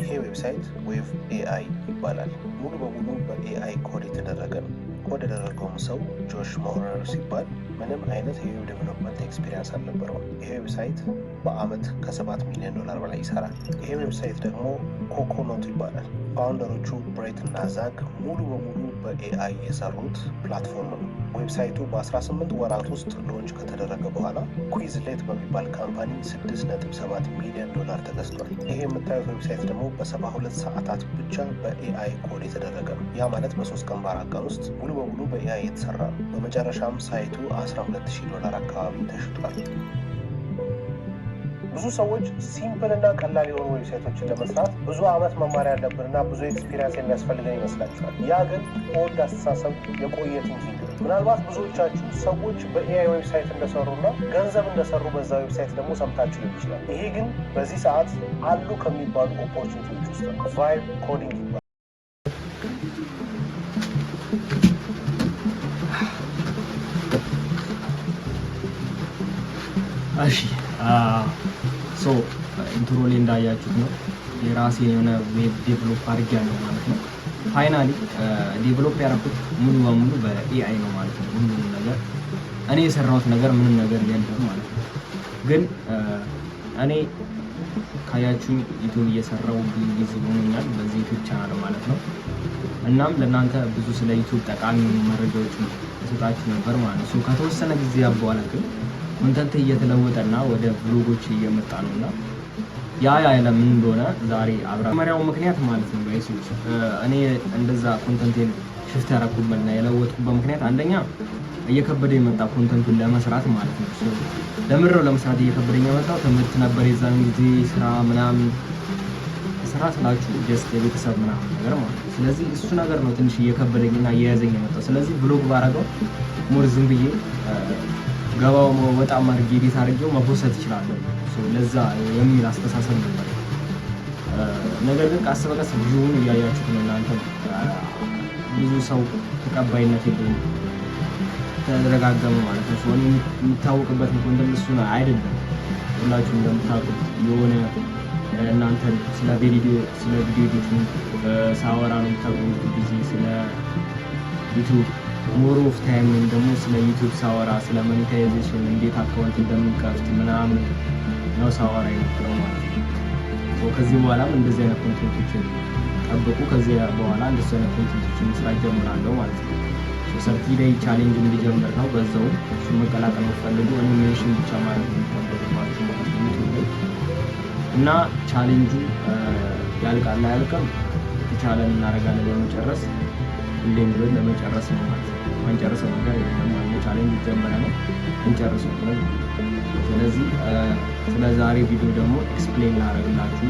ይሄ ዌብሳይት ዌብ ኤአይ ይባላል። ሙሉ በሙሉ በኤአይ ኮድ የተደረገ ነው። ኮድ ያደረገውም ሰው ጆሽ ሞረር ሲባል ምንም አይነት የዌብ ዴቨሎፕመንት ኤክስፒሪየንስ አልነበረውም። ይሄ ዌብሳይት በአመት $7 ሚሊዮን በላይ ይሰራል። ይሄ ዌብሳይት ደግሞ ኮኮኖት ይባላል። ፋውንደሮቹ ብሬት እና ዛክ ሙሉ በሙሉ በኤአይ የሰሩት ፕላትፎርም ነው። ዌብሳይቱ በ18 ወራት ውስጥ ሎንች ከተደረገ በኋላ ኩዊዝሌት በሚባል ካምፓኒ $6.7 ሚሊዮን ተገዝቷል። ይሄ የምታዩት ዌብሳይት ደግሞ በ72 ሰዓታት ብቻ በኤአይ ኮድ የተደረገ ነው። ያ ማለት በ3 ቀን በ4 ቀን ውስጥ ሙሉ በሙሉ በኤአይ የተሰራ ነው። በመጨረሻም ሳይቱ $12,000 አካባቢ ተሽጧል። ብዙ ሰዎች ሲምፕል እና ቀላል የሆኑ ዌብሳይቶችን ለመስራት ብዙ አመት መማር ያለብንና ብዙ ኤክስፒሪየንስ የሚያስፈልገን ይመስላችኋል። ያ ግን ኦልድ አስተሳሰብ፣ የቆየ ቲንኪንግ ነው። ምናልባት ብዙዎቻችሁ ሰዎች በኤአይ ዌብሳይት እንደሰሩና ገንዘብ እንደሰሩ በዛ ዌብሳይት ደግሞ ሰምታችሁ ሊሆን ይችላል። ይሄ ግን በዚህ ሰዓት አሉ ከሚባሉ ኦፖርቹኒቲዎች ውስጥ ነው። ቫይብ ኮዲንግ ይባላል። እሺ ኢንትሮ ላይ እንዳያችሁት ነው የራሴ የሆነ ዌብ ዴቨሎፕ አድርጌያለሁ ማለት ነው። ፋይናሊ ዴቨሎፕ ያደረኩት ሙሉ በሙሉ በኤአይ ነው ማለት ነው። ሁሉም ነገር እኔ የሰራሁት ነገር ምንም ነገር የለም ማለት ነው። ግን እኔ ካያችሁ ዩቲዩብ እየሰራሁ ብዙ ጊዜ ሆኖኛል በዚህ ዩቲዩብ ቻናል ማለት ነው። እናም ለእናንተ ብዙ ስለ ዩቲዩብ ጠቃሚ መረጃዎችን እሰጣችሁ ነበር ማለት ነው። ከተወሰነ ጊዜ በኋላ ግን ኮንተንት እየተለወጠና ወደ ብሎጎች እየመጣ ነውና ያ ለምን እንደሆነ ዛሬ መጀመሪያው ምክንያት ማለት ነው ጋይሶች፣ እኔ እንደዛ ኮንተንቴን ሽፍት ያደረኩበትና የለወጥኩበት ምክንያት አንደኛ እየከበደ የመጣ ኮንተንቱን ለመስራት ማለት ነው። ለምድረው ለመስራት እየከበደኝ የመጣው ትምህርት ነበር የዛን ጊዜ ስራ ስላችሁ ጀስት የቤተሰብ ምናምን ነገር ማለት ነው። ስለዚህ እሱ ነገር ነው ትንሽ እየከበደኝና እየያዘኝ የመጣው። ስለዚህ ብሎግ ባረገው ሞር ዝም ብዬ ገባው በጣም አድርጌ ቤት አድርጌው መፖሰት እችላለሁ ለዛ የሚል አስተሳሰብ ነበር። ነገር ግን ቀስ በቀስ ቪዲዮውን እያያችሁት ነው እናንተ ብዙ ሰው ተቀባይነት የለውም ተደረጋገመ ማለት ነው። ሶኒ የሚታወቅበት ኮንተንት እሱ አይደለም። ሁላችሁም እንደምታውቁት የሆነ እናንተ ስለ ቪዲዮ ኤዲቲንግ ሳወራ ነው የምታውቁት ጊዜ ስለ ዩቲዩብ ሞር ኦፍ ታይም ወይም ደግሞ ስለ ዩቲዩብ ሳወራ ስለ ሞኔታይዜሽን እንዴት አካውንት እንደምንከፍት ምናምን ነው ሳወራ የነበረው ማለት ነው። ከዚህ በኋላም እንደዚህ አይነት ኮንቴንቶችን ጠብቁ። ከዚህ በኋላ እንደዚህ አይነት ኮንቴንቶችን መስራት ጀምራለሁ ማለት ነው። ሰርቲ ዴይ ቻሌንጅ እንዲጀምር ነው። በዛው እሱ መቀላቀል ፈልጉ አኒሜሽን ብቻ ማለት ነው የሚጠበቅባችሁ ማለት ነው እና ቻሌንጁ ያልቃል አያልቅም ተቻለን እናደርጋለን ለመጨረስ ሁሌም ብለን ለመጨረስ ነው ማለት ነው። ማንጨረሰው ነገር የለም ማለት ነው። ቻሌንጅ ጀመረ ነው እንጨርሰው ነው። ስለዚህ ስለ ዛሬ ቪዲዮ ደግሞ ኤክስፕሌን ላደርግላችሁ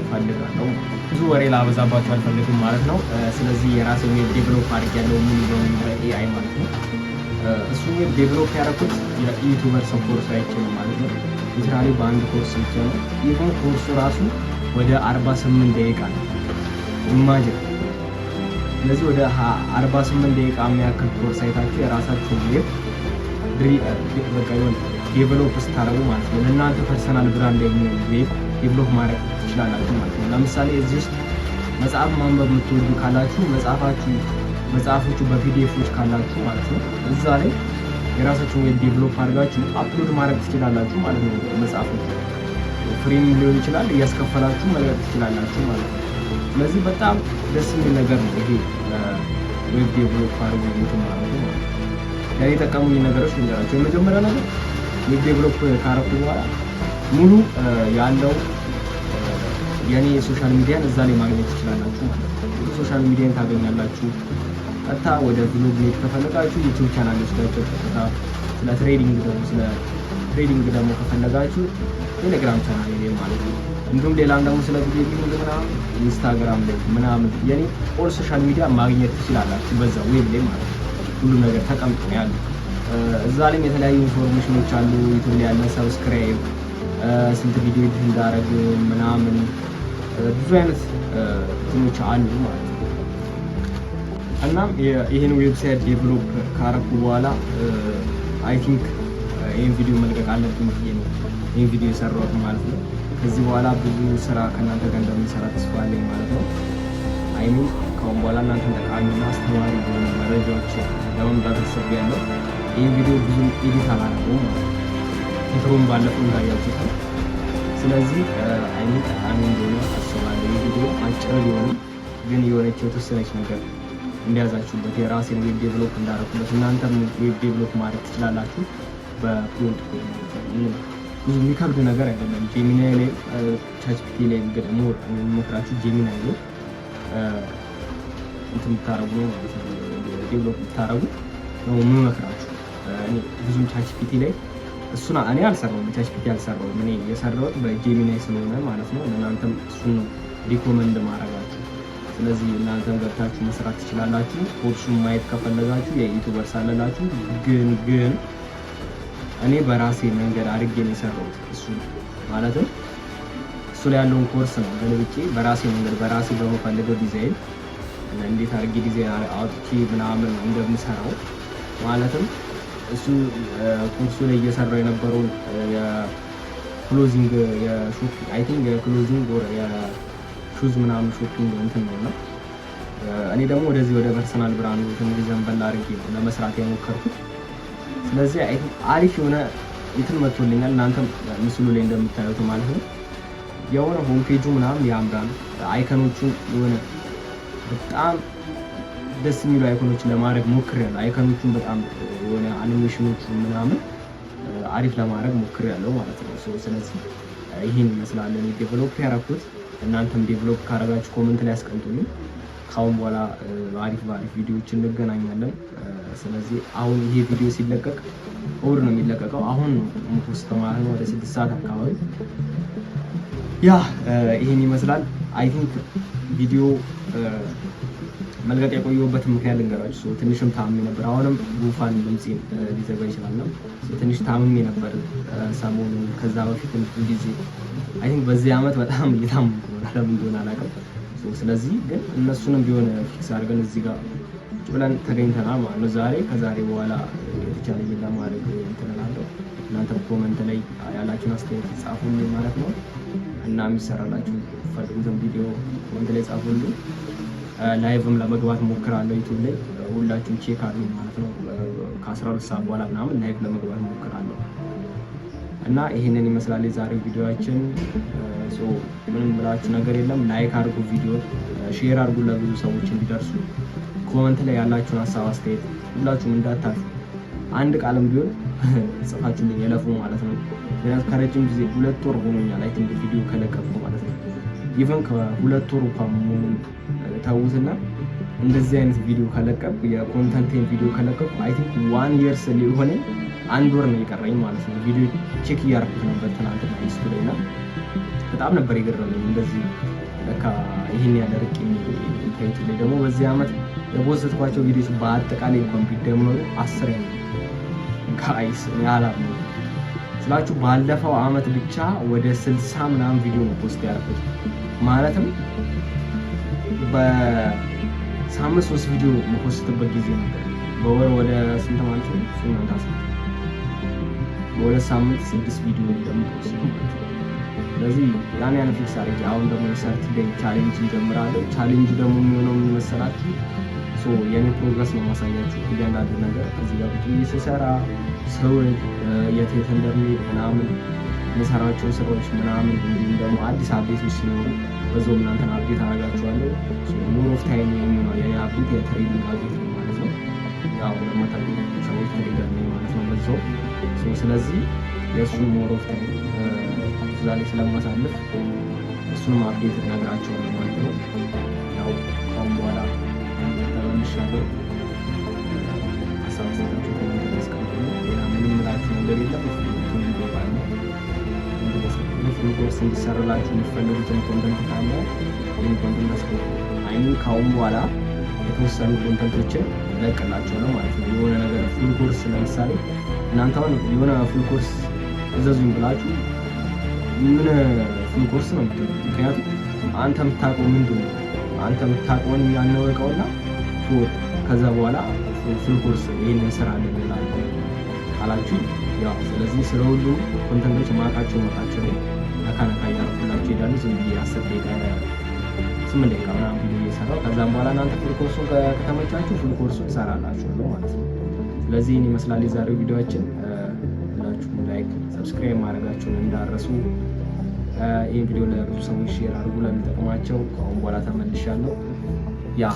ፈልጋለሁ። ብዙ ወሬ ላበዛባችሁ አልፈልግም ማለት ነው። ስለዚህ የራሴ ዌብ ዴቨሎፕ አድርጌያለሁ ሙሉ በሙሉ በኤአይ ማለት ነው። እሱ ዌብ ዴቨሎፕ ያደረኩት የዩቲዩበር ኮርስ አይቼ ማለት ነው። ሊትራሊ በአንድ ኮርስ ብቻ ነው። ይሄን ኮርሱ ራሱ ወደ 48 ደቂቃ ነው ኢማጂን። ስለዚህ ወደ 48 ደቂቃ የሚያክል ኮርስ አይታችሁ የራሳችሁ ዌብ ዴቨሎፕ ስታደርጉ ማለት ነው ለእናንተ ፐርሰናል ብራንድ የሚሆን ዌብ ዴቨሎፕ ማድረግ ትችላላችሁ ማለት ነው። ለምሳሌ እዚህ ውስጥ መጽሐፍ ማንበብ የምትወዱ ካላችሁ መጽሐፎቹ በፒዲኤፎች ካላችሁ ማለት ነው እዛ ላይ የራሳችሁን ዌብ ዴቨሎፕ አድርጋችሁ አፕሎድ ማድረግ ትችላላችሁ ማለት ነው። መጽሐፎቹ ፍሪም ሊሆን ይችላል እያስከፈላችሁ መልቀቅ ትችላላችሁ ማለት ነው። ስለዚህ በጣም ደስ የሚል ነገር ነው ይሄ ዌብ ዴቨሎፕ አድርጉ ማለት ነው። ያኔ የጠቀሙኝ ነገሮች ልንገራችሁ። የመጀመሪያ ነገር ዌብ ዴቨሎፕ ካረኩ በኋላ ሙሉ ያለው የኔ ሶሻል ሚዲያን እዛ ላይ ማግኘት ትችላላችሁ ማለት ነው። ሶሻል ሚዲያን ታገኛላችሁ። ቀጥታ ወደ ብሎግ ላይ ከፈለጋችሁ ዩቲዩብ ቻናል ውስጣችሁ ቀጥታ ስለ ትሬዲንግ ደግሞ ከፈለጋችሁ ቴሌግራም ቻናል ላይ ማለት ነው። እንዲሁም ሌላም ደግሞ ስለ ቪዲዮ ኤዲቲንግ ምናምን ኢንስታግራም ላይ ምናምን የኔ ኦል ሶሻል ሚዲያ ማግኘት ትችላላችሁ በዛ ዌብ ላይ ማለት ነው። ሁሉ ነገር ተቀምጦ ነው ያለው። እዛ ላይም የተለያዩ ኢንፎርሜሽኖች አሉ። ዩቲዩብ ላይ ያለ ሰብስክራይብ፣ ስንት ቪዲዮ ኤዲት እንዳደረግ ምናምን ብዙ አይነት እንትኖች አሉ ማለት ነው። እናም ይሄን ዌብሳይት ዴቨሎፕ ካረኩ በኋላ አይ ቲንክ ይሄን ቪዲዮ መልቀቅ አለብኝ ብዬ ነው ይሄን ቪዲዮ የሰራሁት ማለት ነው። ከዚህ በኋላ ብዙ ስራ ከእናንተ ጋር እንደምንሰራ ተስፋ አለኝ ማለት ነው። አይሚን ከአሁን በኋላ እናንተን ጠቃሚና አስተማሪ የሆኑ መረጃዎች ለመምጣት አስቤያለሁ። ይህ ቪዲዮ ብዙ ኤዲት አላደረገውም ማለት ነው። ኢንትሮን ባለፈው እንዳያችሁት ነው። ስለዚህ አይሚን ጠቃሚ እንደሆነ አስባለሁ። ይህ ቪዲዮ አጭር ቢሆንም ግን የሆነች የተወሰነች ነገር እንዲያዛችሁበት የራሴን ዌብ ዴቨሎፕ እንዳደረኩበት እናንተም ዌብ ዴቨሎፕ ማድረግ ትችላላችሁ። በፕሮንት ብዙ የሚከብድ ነገር አይደለም። ጄሚናይ ላይ ቻትጂፒቲ ላይ ደግሞ የምመክራችሁ ጄሚናይ ላይ እንትን የምታረጉ ነው ማለት ነው። ዴቨሎፕ የምታረጉ ነው የምመክራችሁ። እኔ ብዙም ቻትጂፒቲ ላይ እሱን እኔ አልሰራውም፣ ቻትጂፒቲ አልሰራውም። እኔ የሰራሁት በጄሚናይ ስለሆነ ማለት ነው። እናንተም እሱን ነው ሪኮመንድ ማድረጋችሁ። ስለዚህ እናንተም ገብታችሁ መስራት ትችላላችሁ። ኮርሱን ማየት ከፈለጋችሁ የዩቲዩበር ሳለላችሁ ግን እኔ በራሴ መንገድ አድርጌ ነው የሰራሁት። እሱ ማለትም እሱ ላይ ያለውን ኮርስ ነው ገልብጬ በራሴ መንገድ በራሴ በመፈልገው ዲዛይን እንዴት አድርጌ ዲዛይን አውጥቼ ምናምን እንደምሰራው ማለትም እሱ ኮርሱ ላይ እየሰራው የነበረውን የክሎዚንግ የሾፒንግ አይ ቲንክ የክሎዚንግ ወር የሹዝ ምናምን ሾፒንግ እንትን ነውና እኔ ደግሞ ወደዚህ ወደ ፐርሰናል ብራንድ ትንሽ ዘንበል አድርጌ ለመስራት የሞከርኩት። ስለዚህ አሪፍ የሆነ እንትን መጥቶልኛል። እናንተም ምስሉ ላይ እንደምታዩት ማለት ነው። የሆነ ሆም ፔጁ ምናምን ያምራል። አይከኖቹ የሆነ በጣም ደስ የሚሉ አይኮኖችን ለማድረግ ሞክሬያለሁ። አይኮኖቹን በጣም የሆነ አኒሜሽኖቹ ምናምን አሪፍ ለማድረግ ሞክሬያለሁ ማለት ነው። ስለዚህ ይህን ይመስላል እኔ ዴቨሎፕ ያደረኩት። እናንተም ዴቨሎፕ ካደረጋችሁ ኮመንት ላይ አስቀምጡልኝ። ካሁን በኋላ አሪፍ ቪዲዮዎች እንገናኛለን። ስለዚህ አሁን ይሄ ቪዲዮ ሲለቀቅ እሑድ ነው የሚለቀቀው። አሁን ነው ፖስት ማለት ነው ወደ 6 ሰዓት አካባቢ ይሄን ይመስላል። አይ ቲንክ ቪዲዮ መልቀቅ የቆየሁበት ምክንያት ልንገራችሁ። ትንሽም ታምሜ ነበር። አሁንም ጉንፋን ድምፄን ሊዘጋ ይችላል ነው ትንሽ ታምሜ ነበር ሰሞኑን። ከዛ በፊት ጊዜ አይ ቲንክ በዚህ አመት በጣም እየታመምኩ ነው። ለምን እንደሆነ አላውቅም። ስለዚህ ግን እነሱንም ቢሆን ፊክስ አድርገን እዚህ ጋር ብለን ተገኝተናል ማለት ነው። ዛሬ ከዛሬ በኋላ የተቻለኝን ለማድረግ እንትን እላለሁ። እናንተም ኮመንት ላይ ያላችሁን አስተያየት ጻፉልኝ ማለት ነው እና የሚሰራላችሁ ፈልጉትን ቪዲዮ ኮመንት ላይ ጻፉልኝ። ላይቭም ለመግባት ሞክራለሁ ዩቲዩብ ላይ ሁላችሁም ቼክ አድርጉ ማለት ነው። ከ12 ሰዓት በኋላ ምናምን ላይቭ ለመግባት ሞክራለሁ እና ይሄንን ይመስላል የዛሬው ቪዲዮአችን። ምንም ብላችሁ ነገር የለም። ላይክ አድርጉ፣ ቪዲዮ ሼር አድርጉ ለብዙ ሰዎች እንዲደርሱ። ኮመንት ላይ ያላችሁን ሀሳብ አስተያየት ሁላችሁም እንዳታፉ። አንድ ቃልም ቢሆን ጽፋችሁልኝ የለፉ ማለት ነው። ምክንያቱም ከረጅም ጊዜ 2 ወር ሆኖኛል አይ ቲንክ ቪዲዮ ከለቀቁ ማለት ነው። ኢቨን ከ2 ወር እንኳን መሆኑን ታውትና እንደዚህ አይነት ቪዲዮ ከለቀቁ የኮንተንቴን ቪዲዮ ከለቀቁ አይ ቲንክ 1 year ሊሆነኝ 1 ወር ነው የቀረኝ ማለት ነው። ቪዲዮ ቼክ እያደረኩት ነበር ትናንትና ሚስቱ ላይ እና በጣም ነበር የገረመኝ። እንደዚህ ለካ ይሄን ያደርቅ ኢንተንት ላይ ደግሞ በዚህ አመት የፖስትኳቸው ቪዲዮዎች በአጠቃላይ እንኳን ቢደመሩ 10 ነው ጋይስ። ያላም ስላችሁ ባለፈው አመት ብቻ ወደ 60 ምናምን ቪዲዮ ነው ፖስት ያደረኩት ማለትም በሳምንት 3 ቪዲዮ የምፖስትበት ጊዜ ነበር። በወር ወደ ስንት ማለት ነው? ወደ ሳምንት 6 ቪዲዮ እንደምፖስት ማለት ነው። ስለዚህ ያን ፊክስ አድርጌ አሁን ደግሞ የሰርት ዴይ ቻሌንጅ እንጀምራለሁ። ቻሌንጅ ደግሞ የሚሆነው የሚመሰላችሁ የኔ ፕሮግረስ ነው ማሳያችሁ። እያንዳንዱ ነገር እዚህ ጋር ብቻ እየሰራ ሰው የት እንደሚሄድ ምናምን የሰራቸውን ስራዎች ምናምን እንዲሁም ደግሞ አዲስ አፕዴቶች ሲኖሩ በዛው እናንተን አፕዴት አደርጋችኋለሁ። ሞር ኦፍ ታይም የሚሆነው የኔ አፕዴት የትሬዲንግ አፕዴት ነው ማለት ነው። ያው ለማታውቁ ሰዎች ትሬደር ነኝ ማለት ነው በዛው። ስለዚህ የእሱን ሞር ኦፍ ታይም እዛ ላይ ስለማሳልፍ እሱንም አፕዴት እነግራቸዋለሁ ማለት ነው። ያው ከአሁን በኋላ ተመልሻለሁ። ሀሳብ ሰጣችሁ ኮሜንት ላይ አስቀምጡልኝ። ሌላ ምንም እላችሁ ነገር የለም። ኮርስ እንዲሰራላችሁ የሚፈልጉትን ኮንተንት ካለ ይህን ኮንተንት አስቀምጡ። አይሚን ከአሁን በኋላ የተወሰኑ ኮንተንቶችን እለቅላችኋለሁ ማለት ነው። የሆነ ነገር ፉል ኮርስ ለምሳሌ እናንተ አሁን የሆነ ፉል ኮርስ እዘዙኝ ብላችሁ ምን ፉል ኮርስ ነው የምትሉ? ምክንያቱም አንተ የምታውቀው ምንድን ነው? አንተ የምታውቀውን ያነወቀውና ከዛ በኋላ ፉል ኮርስ ይህንን ስራ አላችሁ። ያው ስለዚህ ስለ ሁሉ ኮንተንቶች ማቃቸው ነው ነካ ነካ እያደረኩላችሁ እሄዳለሁ። ዝም ብዬ 10 ደቂቃ 8 ደቂቃ ምናምን ቪዲዮ እየሰራሁ ከዛም በኋላ እናንተ ፉል ኮርሱን ከተመቻችሁ ፉል ኮርሱን እሰራላችኋለሁ ማለት ነው። ስለዚህ ይህን ይመስላል የዛሬው ቪዲዮአችን። ሁላችሁም ላይክ ሰብስክራይብ ማድረጋችሁን እንዳረሱ። ይህን ቪዲዮ ለብዙ ሰዎች ሼር አድርጉ ለሚጠቅማቸው። ከአሁን በኋላ ተመልሻለሁ። ያ